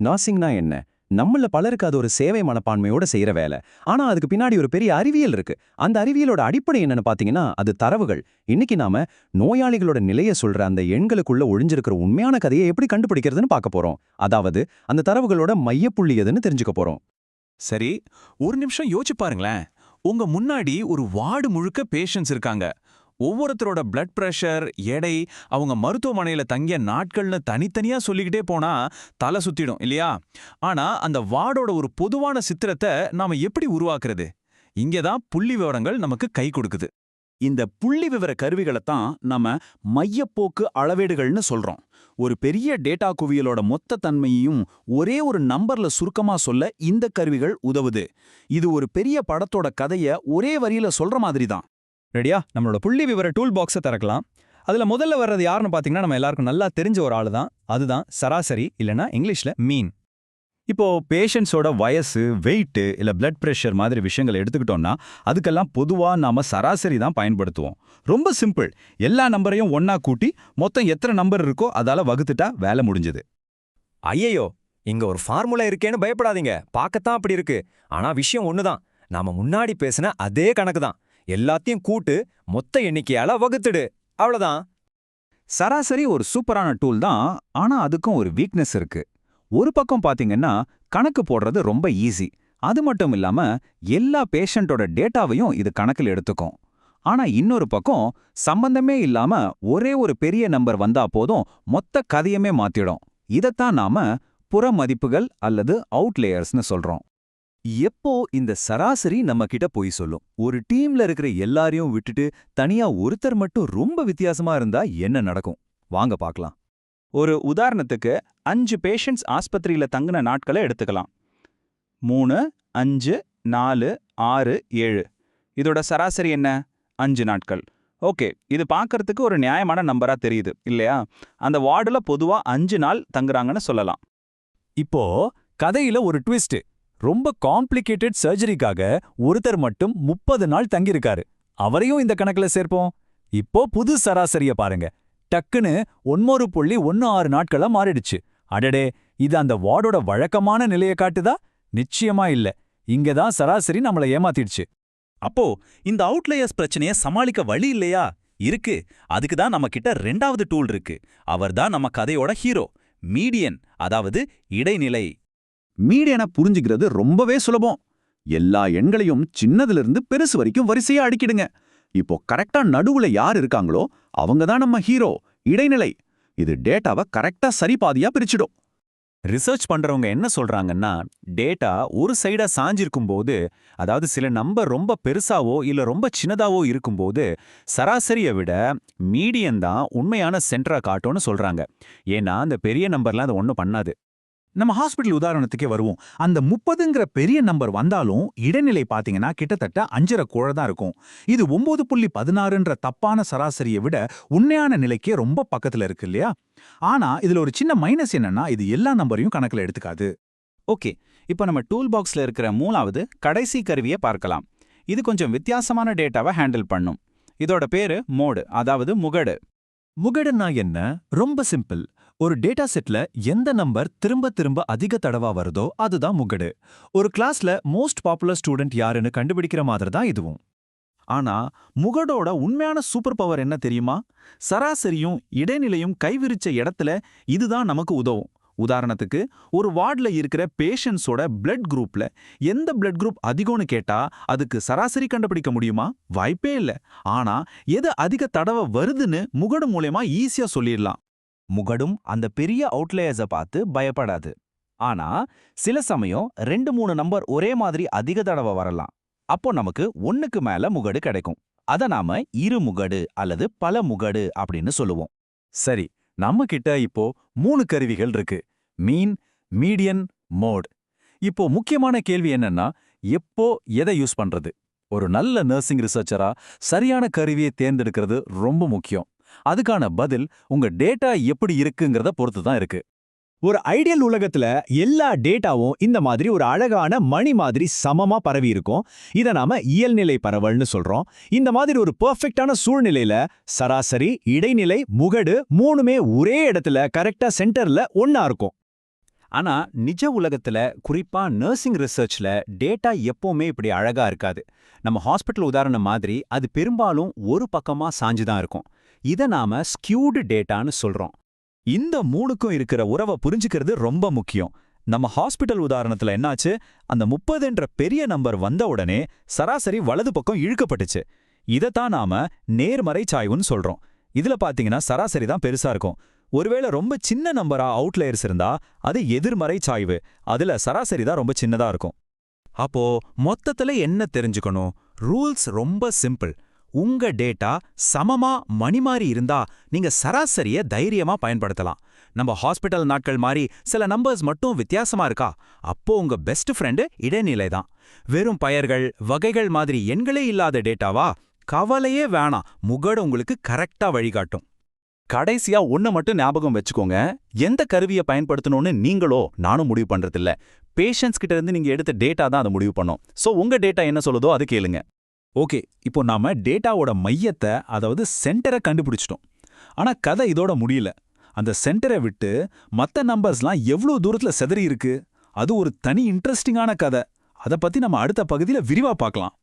நர்சிங்னா என்ன? நம்மள பலருக்கு அது ஒரு சேவை மனப்பான்மையோட செய்யற வேலை. ஆனா அதுக்கு பின்னாடி ஒரு பெரிய அறிவியல் இருக்கு. அந்த அறிவியலோட அடிப்படை என்னன்னு பாத்தீங்கன்னா, அது தரவுகள். இன்னைக்கு நாம நோயாளிகளோட நிலைய சொல்ற அந்த எண்களுக்குள்ள ஒளிஞ்சிருக்கிற உண்மையான கதையை எப்படி கண்டுபிடிக்கிறதுன்னு பார்க்க போறோம். அதாவது அந்த தரவுகளோட மையப்புள்ளி எதுன்னு தெரிஞ்சுக்க போறோம். சரி, ஒரு நிமிஷம் யோசிச்சு பாருங்களேன். உங்க முன்னாடி ஒரு வார்டு முழுக்க பேஷண்ட்ஸ் இருக்காங்க. ஒவ்வொருத்தரோட பிளட் பிரஷர், எடை, அவங்க மருத்துவமனையில தங்கிய நாட்கள்னு தனித்தனியா சொல்லிக்கிட்டே போனா தலை சுத்திடும் இல்லையா? ஆனா அந்த வார்டோட ஒரு பொதுவான சித்திரத்தை நாம எப்படி உருவாக்குறது? இங்கதான் புள்ளி விவரங்கள் நமக்கு கை கொடுக்குது. இந்த புள்ளி விவர கருவிகளைத்தான் நம்ம மையப்போக்கு அளவீடுகள்னு சொல்றோம். ஒரு பெரிய டேட்டா குவியலோட மொத்த தன்மையையும் ஒரே ஒரு நம்பர்ல சுருக்கமா சொல்ல இந்த கருவிகள் உதவுது. இது ஒரு பெரிய படத்தோட கதைய ஒரே வரியில சொல்ற மாதிரி தான். ரெடியா? நம்மளோட புள்ளி விவர டூல் பாக்ஸை திறக்கலாம். அதுல முதல்ல வர்றது யாருன்னு பாத்தீங்கன்னா, நம்ம எல்லாருக்கும் நல்லா தெரிஞ்ச ஒரு ஆளு தான். அதுதான் சராசரி, இல்லைன்னா இங்கிலீஷ்ல மீன். இப்போ பேஷண்ட்ஸோட வயசு, வெயிட் இல்ல பிளட் பிரஷர் மாதிரி விஷயங்களை எடுத்துக்கிட்டோம்னா அதுக்கெல்லாம் பொதுவா நாம சராசரி தான் பயன்படுத்துவோம். ரொம்ப சிம்பிள். எல்லா நம்பரையும் ஒண்ணா கூட்டி மொத்தம் எத்தனை நம்பர் இருக்கோ அதால வகுத்துட்டா வேலை முடிஞ்சது. ஐயையோ, இங்க ஒரு ஃபார்முலா இருக்கேன்னு பயப்படாதீங்க. பார்க்கத்தான் அப்படி இருக்கு. ஆனா விஷயம் ஒண்ணுதான். நாம முன்னாடி பேசின அதே கணக்கு தான். எல்லாத்தையும் கூட்டு மொத்த எண்ணிக்கையால வகுத்துடு. அவ்வளவுதான். சராசரி ஒரு சூப்பரான டூல் தான். ஆனா அதுக்கும் ஒரு வீக்னஸ் இருக்கு. ஒரு பக்கம் பாத்தீங்கன்னா கணக்கு போடுறது ரொம்ப ஈஸி. அது மட்டும் இல்லாம எல்லா பேஷண்டோட டேட்டாவையும் இது கணக்கில் எடுத்துக்கும். ஆனா இன்னொரு பக்கம் சம்பந்தமே இல்லாம ஒரே ஒரு பெரிய நம்பர் வந்தா போதும் மொத்த கதையுமே மாத்திடும். இதத்தான் நாம புற மதிப்புகள் அல்லது அவுட்லேயர்ஸ்னு சொல்றோம். எப்போ இந்த சராசரி நம்ம கிட்ட போய் சொல்லும்? ஒரு டீம்ல இருக்கிற எல்லாரையும் விட்டுட்டு தனியா ஒருத்தர் மட்டும் ரொம்ப வித்தியாசமா இருந்தா என்ன நடக்கும்? வாங்க பார்க்கலாம். ஒரு உதாரணத்துக்கு 5 பேஷண்ட்ஸ் ஆஸ்பத்திரியில தங்கின நாட்களை எடுத்துக்கலாம். 3, 5, 4, 6, 7. இதோட சராசரி என்ன? 5 நாட்கள். ஓகே, இது பார்க்கறதுக்கு ஒரு நியாயமான நம்பரா தெரியுது இல்லையா? அந்த வார்டுல பொதுவா 5 நாள் தங்குறாங்கன்னு சொல்லலாம். இப்போ கதையில ஒரு ட்விஸ்ட். ரொம்ப காம்ப்ளிகேட்டட் சர்ஜரிக்காக ஒருத்தர் மட்டும் 30 நாள் தங்கியிருக்காரு. அவரையும் இந்த கணக்குல சேர்ப்போம். இப்போ புது சராசரிய பாருங்க. டக்குன்னு 9.16 நாட்களா மாறிடுச்சு. அடடே, இது அந்த வார்டோட வழக்கமான நிலையை காட்டுதா? நிச்சயமா இல்ல. இங்கதான் சராசரி நம்மள ஏமாத்திடுச்சு. அப்போ இந்த அவுட்லேயர்ஸ் பிரச்சனைய சமாளிக்க வழி இல்லையா? இருக்கு. அதுக்கு தான் நம்ம கிட்ட 2வது டூல் இருக்கு. அவர்தான் நம்ம கதையோட ஹீரோ, மீடியன், அதாவது இடைநிலை. மீடியனை புரிஞ்சுக்கிறது ரொம்பவே சுலபம். எல்லா எண்களையும் சின்னதிலிருந்து பெருசு வரைக்கும் வரிசையா அடுக்கிடுங்க. இப்போ கரெக்டா நடுவுல யார் இருக்காங்களோ அவங்க தான் நம்ம ஹீரோ, இடைநிலை. இது டேட்டாவை கரெக்டா சரிபாதியா பிரிச்சிடும். ரிசர்ச் பண்றவங்க என்ன சொல்றாங்கன்னா, டேட்டா ஒரு சைடா சாஞ்சிருக்கும் போது, அதாவது சில நம்பர் ரொம்ப பெருசாவோ இல்ல ரொம்ப சின்னதாவோ இருக்கும்போது சராசரியை விட மீடியன் தான் உண்மையான சென்டரா காட்டும்னு சொல்றாங்க. ஏன்னா அந்த பெரிய நம்பர்லாம் அது ஒன்றும் பண்ணாது. நம்ம ஹாஸ்பிட்டல் உதாரணத்துக்கே வருவோம். அந்த 30ங்கிற பெரிய நம்பர் வந்தாலும் இடைநிலை பாத்தீங்கன்னா கிட்டத்தட்ட 5.5 கோழ தான் இருக்கும். இது 9.16ன்ற தப்பான சராசரியை விட உண்மையான நிலைக்கே ரொம்ப பக்கத்துல இருக்கு இல்லையா? ஆனா இதுல ஒரு சின்ன மைனஸ் என்னன்னா, இது எல்லா நம்பரையும் கணக்குல எடுத்துக்காது. ஓகே, இப்போ நம்ம டூல் பாக்ஸ்ல இருக்கிற 3வது கடைசி கருவியை பார்க்கலாம். இது கொஞ்சம் வித்தியாசமான டேட்டாவை ஹேண்டில் பண்ணும். இதோட பேரு மோடு, அதாவது முகடு. முகடுன்னா என்ன? ரொம்ப சிம்பிள். ஒரு டேட்டா செட்ல எந்த நம்பர் திரும்ப திரும்ப அதிக தடவா வருதோ அதுதான் முகடு. ஒரு கிளாஸ்ல மோஸ்ட் பாப்புலர் ஸ்டூடெண்ட் யாருன்னு கண்டுபிடிக்கிற மாதிரி தான் இதுவும். ஆனா முகடோட உண்மையான சூப்பர் பவர் என்ன தெரியுமா? சராசரியும் இடைநிலையும் கைவிரிச்ச இடத்துல இதுதான் நமக்கு உதவும். உதாரணத்துக்கு, ஒரு வார்டுல இருக்கிற பேஷண்ட்ஸோட பிளட் குரூப்ல எந்த பிளட் குரூப் அதிகம்னு கேட்டா அதுக்கு சராசரி கண்டுபிடிக்க முடியுமா? வாய்ப்பே இல்லை. ஆனா எது அதிக தடவை வருதுன்னு முகடு மூலமா ஈஸியா சொல்லிடலாம். முகடும் அந்த பெரிய அவுட்லேயர்ஸை பார்த்து பயப்படாது. ஆனா சில சமயம் 2-3 நம்பர் ஒரே மாதிரி அதிக தடவை வரலாம். அப்போ நமக்கு 1க்கு மேல முகடு கிடைக்கும். அத நாம இரு முகடு அல்லது பல முகடு அப்படின்னு சொல்லுவோம். சரி, நம்ம கிட்ட இப்போ 3 கருவிகள் இருக்கு. மீன், மீடியன், மோட். இப்போ முக்கியமான கேள்வி என்னன்னா, எப்போ எதை யூஸ் பண்றது? ஒரு நல்ல நர்சிங் ரிசர்ச்சரா சரியான கருவியை தேர்ந்தெடுக்கிறது ரொம்ப முக்கியம். அதுக்கான பதில் உங்க டேட்டா எப்படி இருக்குங்கிறத பொறுத்து தான் இருக்கு. ஒரு ஐடியல் உலகத்துல எல்லா டேட்டாவும் இந்த மாதிரி ஒரு அழகான மணி மாதிரி சமமா பரவி இருக்கும். இத நாம இயல்நிலை பரவல்னு சொல்றோம். இந்த மாதிரி ஒரு பெர்ஃபெக்ட்டான சூழ்நிலையில சராசரி, இடைநிலை, முகடு 3மே ஒரே இடத்துல கரெக்டா சென்டர்ல ஒண்ணா இருக்கும். ஆனா நிஜ உலகத்துல குறிப்பா நர்சிங் ரிசர்ச்ல டேட்டா எப்பவுமே இப்படி அழகா இருக்காது. நம்ம ஹாஸ்பிட்டல் உதாரணம் மாதிரி அது பெரும்பாலும் ஒரு பக்கமா சாஞ்சுதான் இருக்கும். இத நாம ஸ்கியூடு டேட்டான்னு சொல்றோம். இந்த மூணுக்கும் இருக்கிற உறவை புரிஞ்சுக்கிறது ரொம்ப முக்கியம். நம்ம ஹாஸ்பிட்டல் உதாரணத்துல என்னாச்சு, அந்த 30ன்ற பெரிய நம்பர் வந்த உடனே சராசரி வலது பக்கம் இழுக்கப்பட்டுச்சு. இதத்தான் நாம நேர்மறை சாய்வுன்னு சொல்றோம். இதுல பாத்தீங்கன்னா சராசரி தான் பெருசா இருக்கும். ஒருவேளை ரொம்ப சின்ன நம்பரா அவுட்லயர்ஸ் இருந்தா அது எதிர்மறை சாய்வு. அதுல சராசரி தான் ரொம்ப சின்னதா இருக்கும். அப்போ மொத்தத்துல என்ன தெரிஞ்சுக்கணும்? ரூல்ஸ் ரொம்ப சிம்பிள். உங்க டேட்டா சமமா மணி மாதிரி இருந்தா நீங்க சராசரிய தைரியமா பயன்படுத்தலாம். நம்ம ஹாஸ்பிட்டல் நாட்கள் மாதிரி சில நம்பர்ஸ் மட்டும் வித்தியாசமா இருக்கா, அப்போ உங்க பெஸ்ட் ஃப்ரெண்டு இடைநிலை தான். வெறும் பெயர்கள் வகைகள் மாதிரி எண்களே இல்லாத டேட்டாவா? கவலையே வேணாம், முகடு உங்களுக்கு கரெக்டா வழிகாட்டும். கடைசியா ஒண்ண மட்டும் ஞாபகம் வச்சுக்கோங்க. எந்த கருவியை பயன்படுத்தணும்னு நீங்களோ நானும் முடிவு பண்றதில்ல. பேஷண்ட்ஸ் கிட்ட இருந்து நீங்க எடுத்த டேட்டா தான் அதை முடிவு பண்ணும். சோ உங்க டேட்டா என்ன சொல்லுதோ அது கேளுங்க. ஓகே, இப்போ நாம டேட்டாவோட மையத்தை, அதாவது சென்டரை கண்டுபிடிச்சிட்டோம். ஆனா கதை இதோட முடியல. அந்த சென்டரை விட்டு மத்த நம்பர்ஸ்லாம் எவ்வளவு தூரத்துல சிதறி இருக்கு, அது ஒரு தனி இன்ட்ரெஸ்டிங்கான கதை. அதை பத்தி நம்ம அடுத்த பகுதியில விரிவா பார்க்கலாம்.